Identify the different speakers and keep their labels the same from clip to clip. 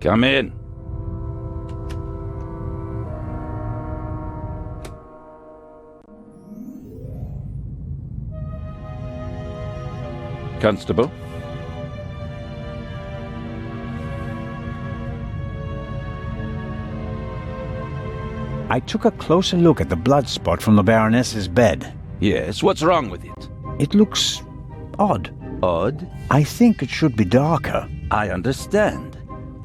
Speaker 1: Come in. Constable?
Speaker 2: I took a closer look at the blood spot from the Baroness's bed.
Speaker 1: Yes, what's wrong with it?
Speaker 2: It looks odd.
Speaker 1: Odd?
Speaker 2: I think it should be darker.
Speaker 1: I understand.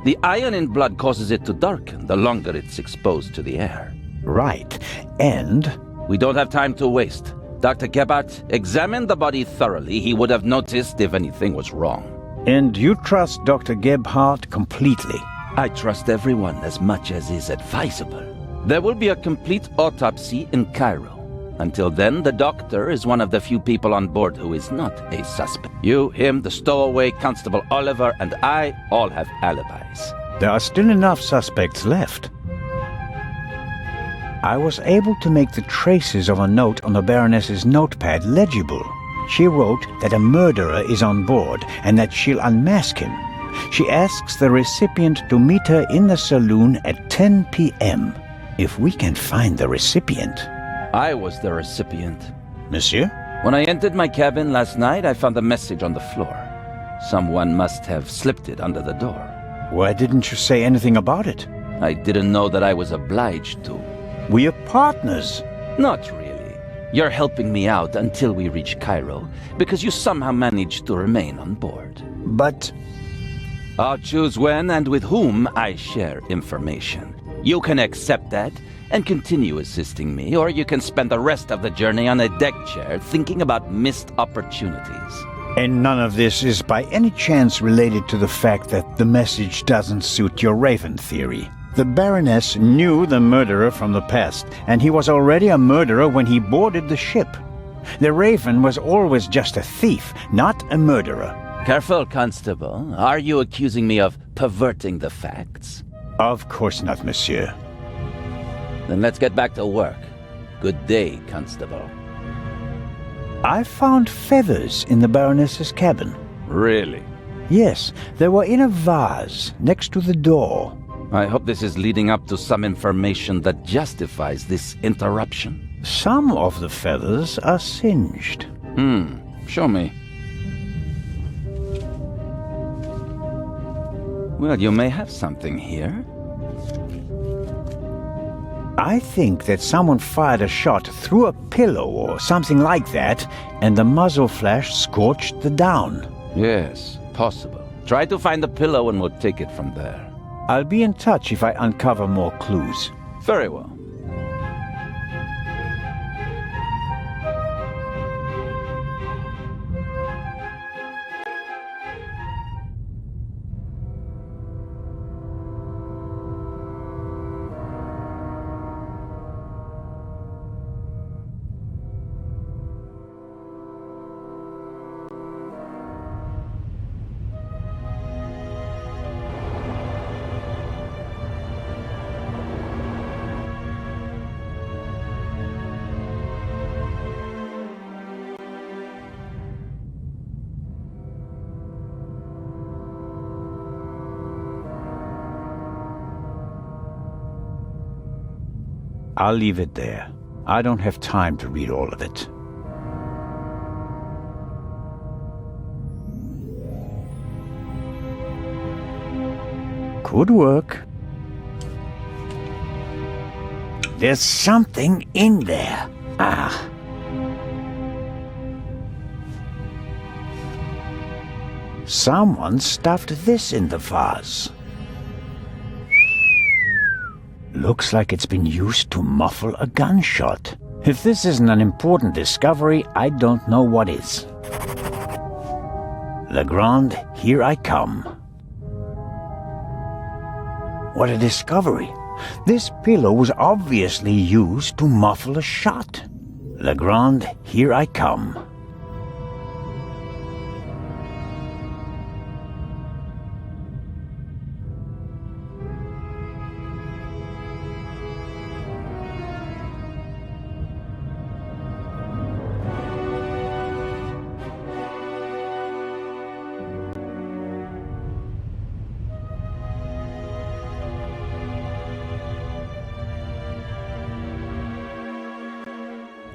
Speaker 1: The iron in blood causes it to darken the longer it's exposed to the air.
Speaker 2: Right. And...
Speaker 1: We don't have time to waste. Dr. Gebhardt, examine the body thoroughly. He would have noticed if anything was wrong.
Speaker 2: And you trust Dr. Gebhardt completely?
Speaker 1: I trust everyone as much as is advisable. There will be a complete autopsy in Cairo. Until then, the doctor is one of the few people on board who is not a suspect. You, him, the stowaway, Constable Oliver, and I all have alibis.
Speaker 2: There are still enough suspects left. I was able to make the traces of a note on the Baroness's notepad legible. She wrote that a murderer is on board and that she'll unmask him. She asks the recipient to meet her in the saloon at 10 p.m. If we can find the recipient...
Speaker 1: I was the recipient.
Speaker 2: Monsieur?
Speaker 1: When I entered my cabin last night, I found a message on the floor. Someone must have slipped it under the door.
Speaker 2: Why didn't you say anything about it?
Speaker 1: I didn't know that I was obliged to.
Speaker 2: We are partners.
Speaker 1: Not really. You're helping me out until we reach Cairo, because you somehow managed to remain on board.
Speaker 2: But...
Speaker 1: I'll choose when and with whom I share information. You can accept that and continue assisting me, or you can spend the rest of the journey on a deck chair thinking about missed opportunities.
Speaker 2: And none of this is by any chance related to the fact that the message doesn't suit your Raven theory. The Baroness knew the murderer from the past, and he was already a murderer when he boarded the ship. The Raven was always just a thief, not a murderer.
Speaker 1: Careful, Constable. Are you accusing me of perverting the facts?
Speaker 2: Of course not, monsieur.
Speaker 1: Then let's get back to work. Good day, Constable.
Speaker 2: I found feathers in the Baroness's cabin.
Speaker 1: Really?
Speaker 2: Yes, they were in a vase next to the door.
Speaker 1: I hope this is leading up to some information that justifies this interruption.
Speaker 2: Some of the feathers are singed.
Speaker 1: Show me. Well, you may have something here.
Speaker 2: I think that someone fired a shot through a pillow or something like that, and the muzzle flash scorched the down.
Speaker 1: Yes, possible. Try to find the pillow and we'll take it from there.
Speaker 2: I'll be in touch if I uncover more clues.
Speaker 1: Very well.
Speaker 2: I'll leave it there. I don't have time to read all of it. Good work. There's something in there. Someone stuffed this in the vase. Looks like it's been used to muffle a gunshot. If this isn't an important discovery, I don't know what is. Legrand, here I come. What a discovery. This pillow was obviously used to muffle a shot. Legrand, here I come.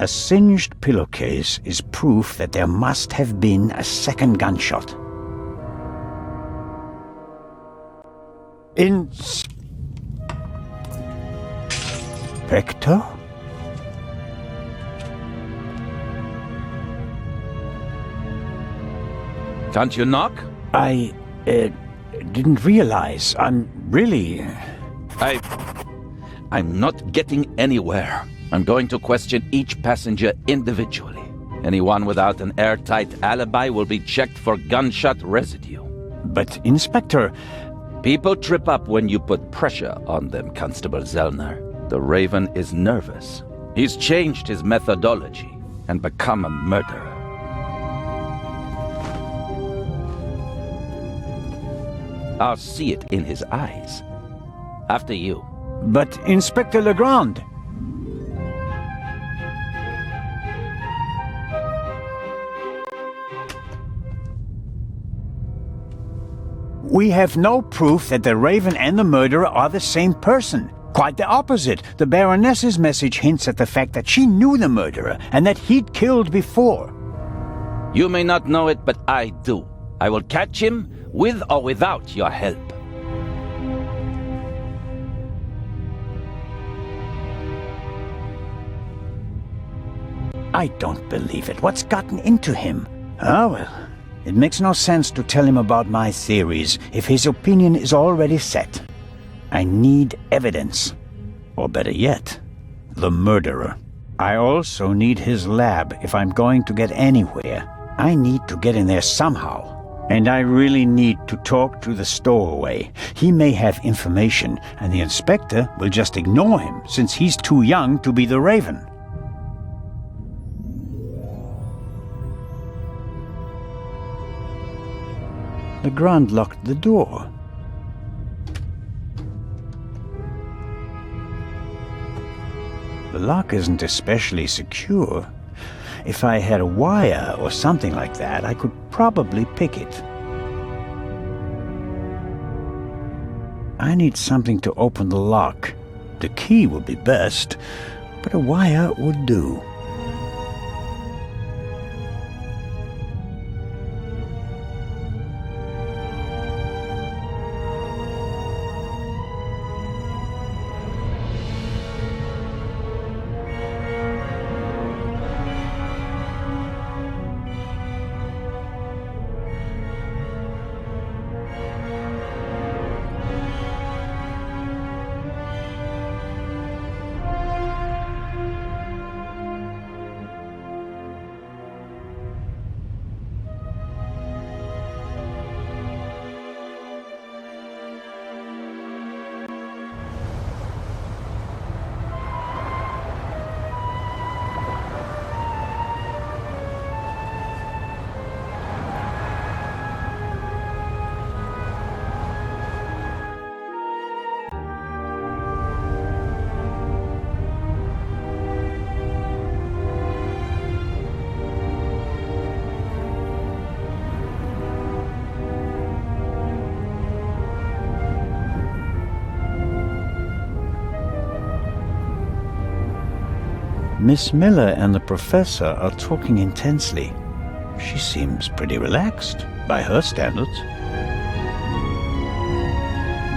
Speaker 2: A singed pillowcase is proof that there must have been a second gunshot. Inspector?
Speaker 1: Can't you knock?
Speaker 2: I didn't realize. I'm
Speaker 1: not getting anywhere. I'm going to question each passenger individually. Anyone without an airtight alibi will be checked for gunshot residue.
Speaker 2: But, Inspector...
Speaker 1: People trip up when you put pressure on them, Constable Zellner. The Raven is nervous. He's changed his methodology and become a murderer. I'll see it in his eyes. After you.
Speaker 2: But, Inspector Legrand... We have no proof that the Raven and the murderer are the same person. Quite the opposite. The Baroness's message hints at the fact that she knew the murderer and that he'd killed before.
Speaker 1: You may not know it, but I do. I will catch him, with or without your help.
Speaker 2: I don't believe it. What's gotten into him? Oh, well, it makes no sense to tell him about my theories if his opinion is already set. I need evidence. Or better yet, the murderer. I also need his lab if I'm going to get anywhere. I need to get in there somehow. And I really need to talk to the stowaway. He may have information, and the inspector will just ignore him, since he's too young to be the Raven. Legrand locked the door. The lock isn't especially secure. If I had a wire or something like that, I could probably pick it. I need something to open the lock. The key would be best, but a wire would do. Miss Miller and the professor are talking intensely. She seems pretty relaxed, by her standards.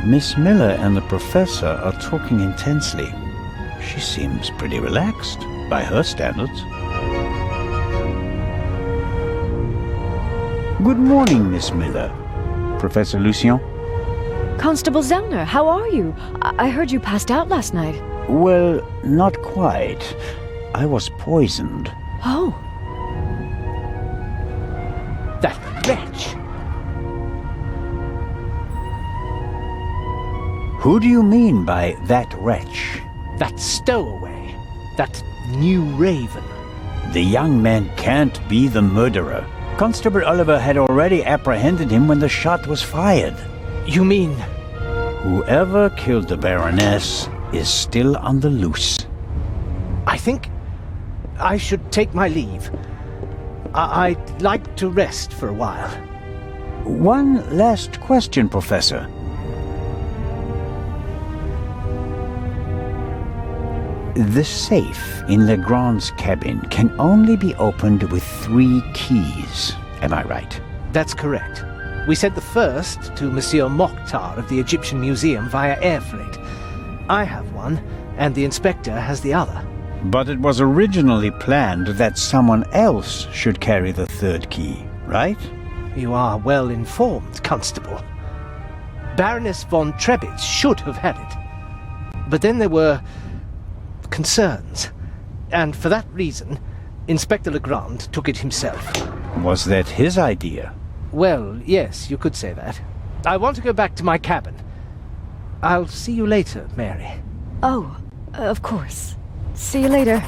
Speaker 2: Miss Miller and the professor are talking intensely. She seems pretty relaxed, by her standards. Good morning, Miss Miller. Professor Lucien?
Speaker 3: Constable Zellner, how are you? I heard you passed out last night.
Speaker 2: Well, not quite. I was poisoned.
Speaker 3: Oh.
Speaker 1: That wretch!
Speaker 2: Who do you mean by that wretch?
Speaker 4: That stowaway. That new Raven.
Speaker 2: The young man can't be the murderer. Constable Oliver had already apprehended him when the shot was fired.
Speaker 4: You mean...
Speaker 2: Whoever killed the Baroness is still on the loose.
Speaker 4: I think I should take my leave. I'd like to rest for a while.
Speaker 2: One last question, Professor. The safe in Legrand's cabin can only be opened with 3 keys. Am I right?
Speaker 4: That's correct. We sent the first to Monsieur Mokhtar of the Egyptian Museum via air freight. I have one, and the inspector has the other.
Speaker 2: But it was originally planned that someone else should carry the 3rd key, right?
Speaker 4: You are well informed, Constable. Baroness von Trebitz should have had it. But then there were concerns, and for that reason, Inspector Legrand took it himself.
Speaker 2: Was that his idea?
Speaker 4: Well, yes, you could say that. I want to go back to my cabin. I'll see you later, Mary.
Speaker 3: Oh, of course. See you later.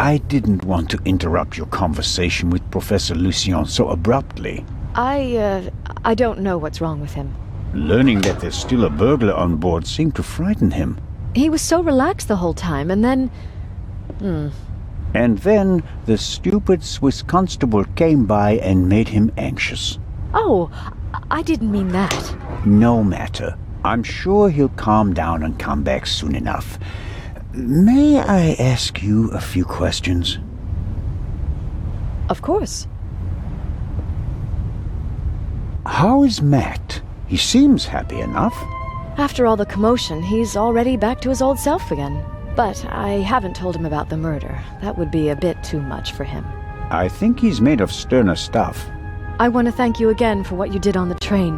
Speaker 2: I didn't want to interrupt your conversation with Professor Lucien so abruptly.
Speaker 3: I don't know what's wrong with him.
Speaker 2: Learning that there's still a burglar on board seemed to frighten him.
Speaker 3: He was so relaxed the whole time, and then...
Speaker 2: And then the stupid Swiss constable came by and made him anxious.
Speaker 3: Oh, I didn't mean that.
Speaker 2: No matter. I'm sure he'll calm down and come back soon enough. May I ask you a few questions?
Speaker 3: Of course.
Speaker 2: How is Matt? He seems happy enough.
Speaker 3: After all the commotion, he's already back to his old self again. But I haven't told him about the murder. That would be a bit too much for him.
Speaker 2: I think he's made of sterner stuff.
Speaker 3: I want to thank you again for what you did on the train.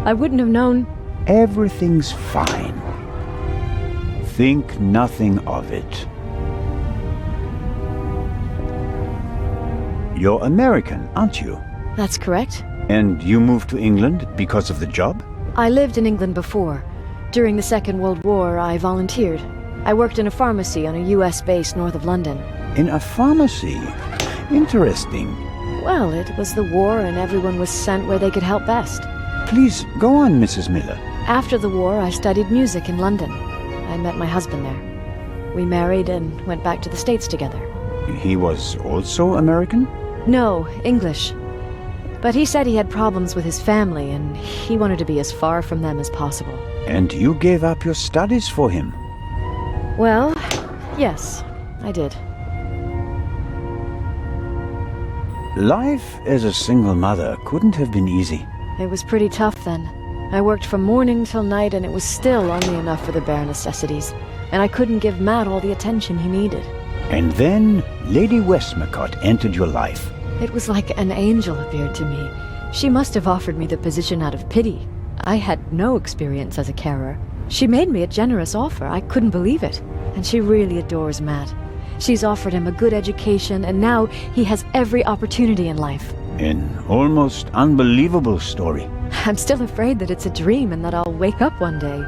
Speaker 3: I wouldn't have known...
Speaker 2: Everything's fine. Think nothing of it. You're American, aren't you?
Speaker 3: That's correct.
Speaker 2: And you moved to England because of the job?
Speaker 3: I lived in England before. During the Second World War, I volunteered. I worked in a pharmacy on a US base north of London.
Speaker 2: In a pharmacy? Interesting.
Speaker 3: Well, it was the war and everyone was sent where they could help best.
Speaker 2: Please, go on, Mrs. Miller.
Speaker 3: After the war, I studied music in London. I met my husband there. We married and went back to the States together.
Speaker 2: He was also American?
Speaker 3: No, English. But he said he had problems with his family and he wanted to be as far from them as possible.
Speaker 2: And you gave up your studies for him?
Speaker 3: Well, yes, I did.
Speaker 2: Life as a single mother couldn't have been easy.
Speaker 3: It was pretty tough then. I worked from morning till night and it was still only enough for the bare necessities. And I couldn't give Matt all the attention he needed.
Speaker 2: And then Lady Westmacott entered your life.
Speaker 3: It was like an angel appeared to me. She must have offered me the position out of pity. I had no experience as a carer. She made me a generous offer. I couldn't believe it. And she really adores Matt. She's offered him a good education, and now he has every opportunity in life.
Speaker 2: An almost unbelievable story.
Speaker 3: I'm still afraid that it's a dream and that I'll wake up one day.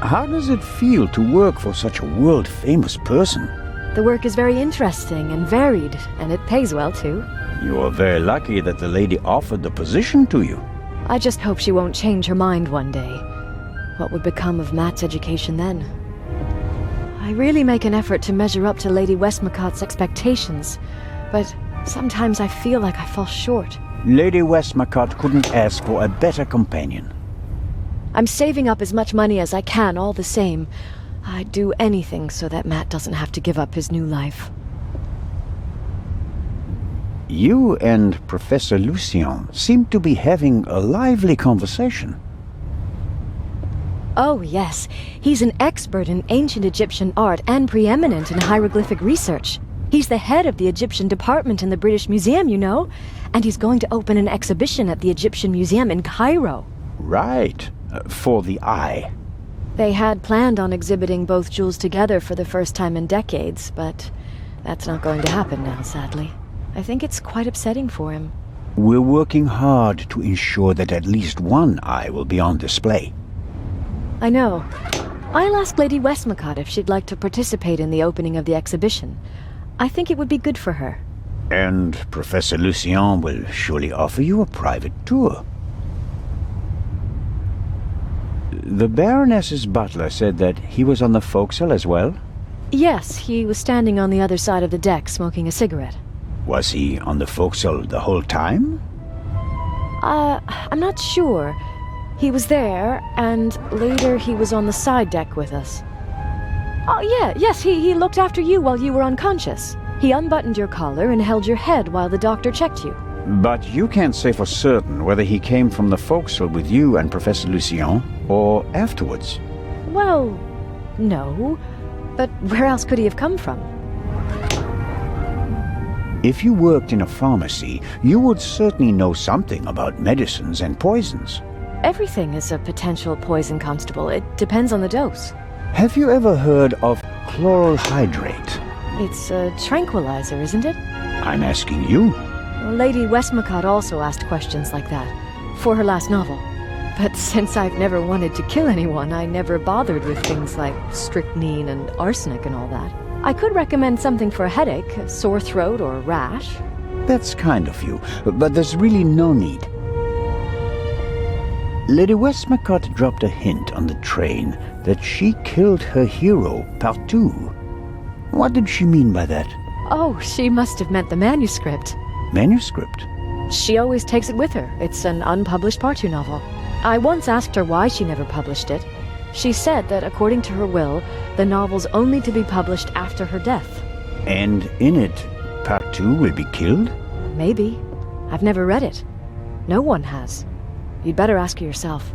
Speaker 2: How does it feel to work for such a world-famous person?
Speaker 3: The work is very interesting and varied, and it pays well too.
Speaker 2: You are very lucky that the lady offered the position to you.
Speaker 3: I just hope she won't change her mind one day. What would become of Matt's education then? I really make an effort to measure up to Lady Westmacott's expectations, but sometimes I feel like I fall short.
Speaker 2: Lady Westmacott couldn't ask for a better companion.
Speaker 3: I'm saving up as much money as I can all the same. I'd do anything so that Matt doesn't have to give up his new life.
Speaker 2: You and Professor Lucien seem to be having a lively conversation.
Speaker 3: Oh, yes. He's an expert in ancient Egyptian art and preeminent in hieroglyphic research. He's the head of the Egyptian department in the British Museum, you know. And he's going to open an exhibition at the Egyptian Museum in Cairo.
Speaker 2: Right. For the eye.
Speaker 3: They had planned on exhibiting both jewels together for the first time in decades, but that's not going to happen now, sadly. I think it's quite upsetting for him.
Speaker 2: We're working hard to ensure that at least one eye will be on display.
Speaker 3: I know. I'll ask Lady Westmacott if she'd like to participate in the opening of the exhibition. I think it would be good for her.
Speaker 2: And Professor Lucien will surely offer you a private tour. The Baroness's butler said that he was on the forecastle as well?
Speaker 3: Yes, he was standing on the other side of the deck smoking a cigarette.
Speaker 2: Was he on the forecastle the whole time?
Speaker 3: I'm not sure. He was there, and later he was on the side deck with us. Oh, yes, he looked after you while you were unconscious. He unbuttoned your collar and held your head while the doctor checked you.
Speaker 2: But you can't say for certain whether he came from the forecastle with you and Professor Lucien, or afterwards.
Speaker 3: Well, no. But where else could he have come from?
Speaker 2: If you worked in a pharmacy, you would certainly know something about medicines and poisons.
Speaker 3: Everything is a potential poison, Constable. It depends on the dose.
Speaker 2: Have you ever heard of chloral hydrate?
Speaker 3: It's a tranquilizer, isn't it?
Speaker 2: I'm asking you.
Speaker 3: Lady Westmacott also asked questions like that, for her last novel. But since I've never wanted to kill anyone, I never bothered with things like strychnine and arsenic and all that. I could recommend something for a headache, a sore throat, or a rash.
Speaker 2: That's kind of you, but there's really no need. Lady Westmacott dropped a hint on the train that she killed her hero, Partout. What did she mean by that?
Speaker 3: Oh, she must have meant the manuscript.
Speaker 2: Manuscript?
Speaker 3: She always takes it with her. It's an unpublished Partout novel. I once asked her why she never published it. She said that according to her will, the novel's only to be published after her death.
Speaker 2: And in it, Partout will be killed?
Speaker 3: Maybe. I've never read it. No one has. You'd better ask her yourself.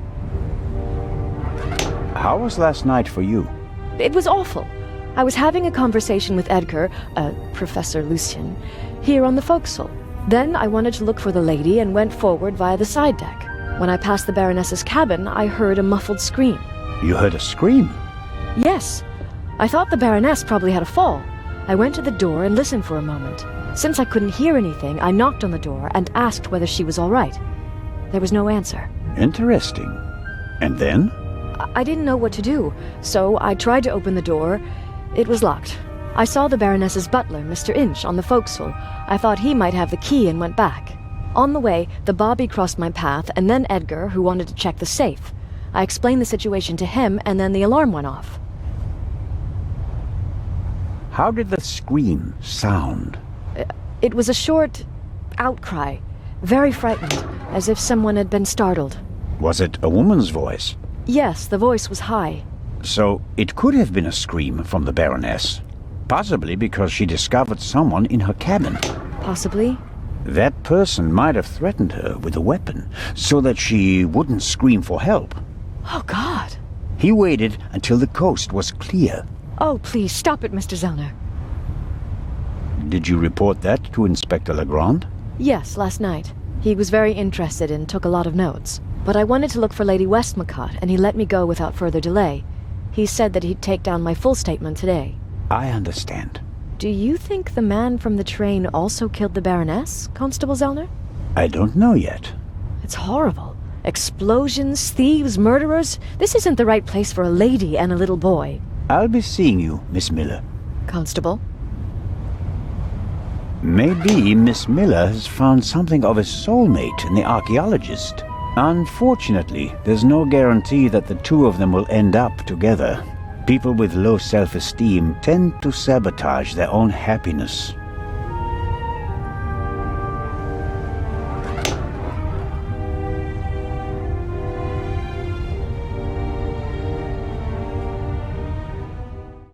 Speaker 2: How was last night for you?
Speaker 3: It was awful. I was having a conversation with Edgar, Professor Lucien, here on the forecastle. Then I wanted to look for the lady and went forward via the side deck. When I passed the Baroness's cabin, I heard a muffled scream.
Speaker 2: You heard a scream?
Speaker 3: Yes. I thought the Baroness probably had a fall. I went to the door and listened for a moment. Since I couldn't hear anything, I knocked on the door and asked whether she was all right. There was no answer.
Speaker 2: Interesting. And then?
Speaker 3: I didn't know what to do, so I tried to open the door. It was locked. I saw the Baroness's butler, Mr. Inch, on the forecastle. I thought he might have the key and went back. On the way, the bobby crossed my path, and then Edgar, who wanted to check the safe. I explained the situation to him, and then the alarm went off.
Speaker 2: How did the scream sound?
Speaker 3: It was a short outcry, very frightened, as if someone had been startled.
Speaker 2: Was it a woman's voice?
Speaker 3: Yes, the voice was high.
Speaker 2: So it could have been a scream from the Baroness. Possibly because she discovered someone in her cabin.
Speaker 3: Possibly.
Speaker 2: That person might have threatened her with a weapon, so that she wouldn't scream for help.
Speaker 3: Oh, God.
Speaker 2: He waited until the coast was clear.
Speaker 3: Oh, please, stop it, Mr. Zellner.
Speaker 2: Did you report that to Inspector Legrand?
Speaker 3: Yes, last night. He was very interested and took a lot of notes. But I wanted to look for Lady Westmacott, and he let me go without further delay. He said that he'd take down my full statement today.
Speaker 2: I understand.
Speaker 3: Do you think the man from the train also killed the Baroness, Constable Zellner?
Speaker 2: I don't know yet.
Speaker 3: It's horrible. Explosions, thieves, murderers. This isn't the right place for a lady and a little boy.
Speaker 2: I'll be seeing you, Miss Miller.
Speaker 3: Constable?
Speaker 2: Maybe Miss Miller has found something of a soulmate in the archaeologist. Unfortunately, there's no guarantee that the two of them will end up together. People with low self-esteem tend to sabotage their own happiness